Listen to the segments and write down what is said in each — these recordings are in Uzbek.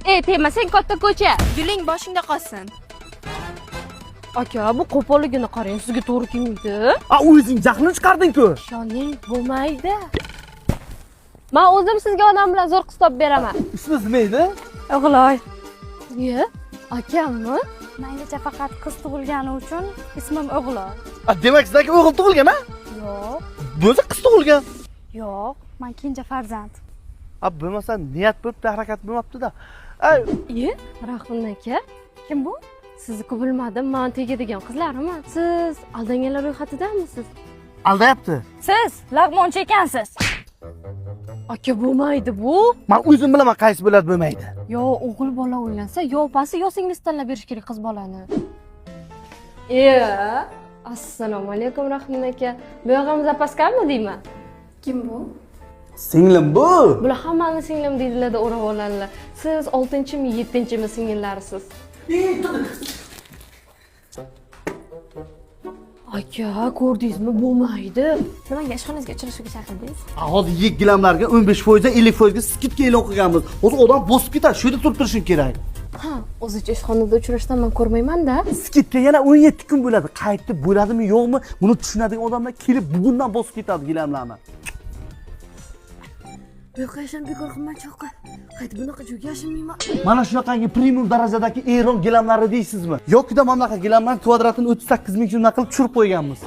tegmasang katta ko'cha. Guling boshingda qolsin. Aka, bu qo'polligini qarang, sizga to'g'ri kelmaydi. O'zing jahlni chiqarding-ku. Ishoning bo'lmaydi. Men o'zim sizga onam bilan zo'r qilib topib beraman. Ismingiz nima edi? O'g'loy. Akammi? Maylicha faqat qiz tug'ilgani uchun ismim O'g'loy. Demak, sizlarga o'g'il tug'ilganmi? Yo'q, Bo'lsa qiz tug'ilgan. yo'q, men kenja farzand. Bo'lmasa niyat bo'libdi, harakat bo'lmabdi-da. Rahmon aka. Kim bu? Sizni-ku bilmadim, men tegadigan qizlariman. Siz aldanganlar ro'yxatidamisiz? Aldayapti. Siz lag'monchi ekansiz. Aka, bo'lmaydi bu. Men o'zim bilaman qaysi bo'ladi, bo'lmaydi. Yo o'g'il bola o'ylansa, yo opasi, yo singlisi tanlab berish kerak qiz bolani. Assalomu alaykum Rahmon aka. Bu yog'im zapaskami deyman? Kim bu? Singlim bu. Bular hammani singlim deydilarda o'rab oladilar. Siz 6-mi, 7-mi singillarisiz? Aka, ko'rdingizmi, bo'lmaydi. Nimaga ishxonangizga uchrashuvga chaqirdingiz? Hozir yek gilamlarga 15%, 50% skidka e'lon qilganmiz. Hozir odam bosib ketadi, shu yerda turib turishing kerak. O'zicha ishxonada uchrashdan men ko'rmayman-da. Skidka yana 17 kun bo'ladi. Qaytdi bo'ladimi, yo'qmi? Buni tushunadigan odamlar kelib bugundan bosib ketadi gilamlarni. Yo'qashim bekor qilmachoqqa. Qaytib bunaqa joyga yashamayman. Mana shunaqangi premium darajadagi Eron gilamlari deysizmi? Yo'qida mana bunaqa gilamlar kvadratini 38 ming so'mdan qilib tushirib qo'yganmiz.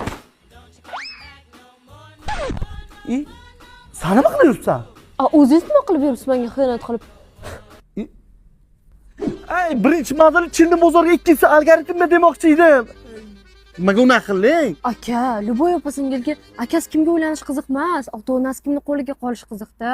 Sen nima qilib yuribsan? O'zingiz nima qilib yuribsiz menga xiyonat qilib? Birinchi manzilni Chilni bozorga ikkinchisi algoritmda demoqchi edim. Nimaga unaqa qiling? Aka, Luboy opa singilga akasi kimga uylanish qiziq emas, ota-onasi kimni qo'liga qolish qiziqda.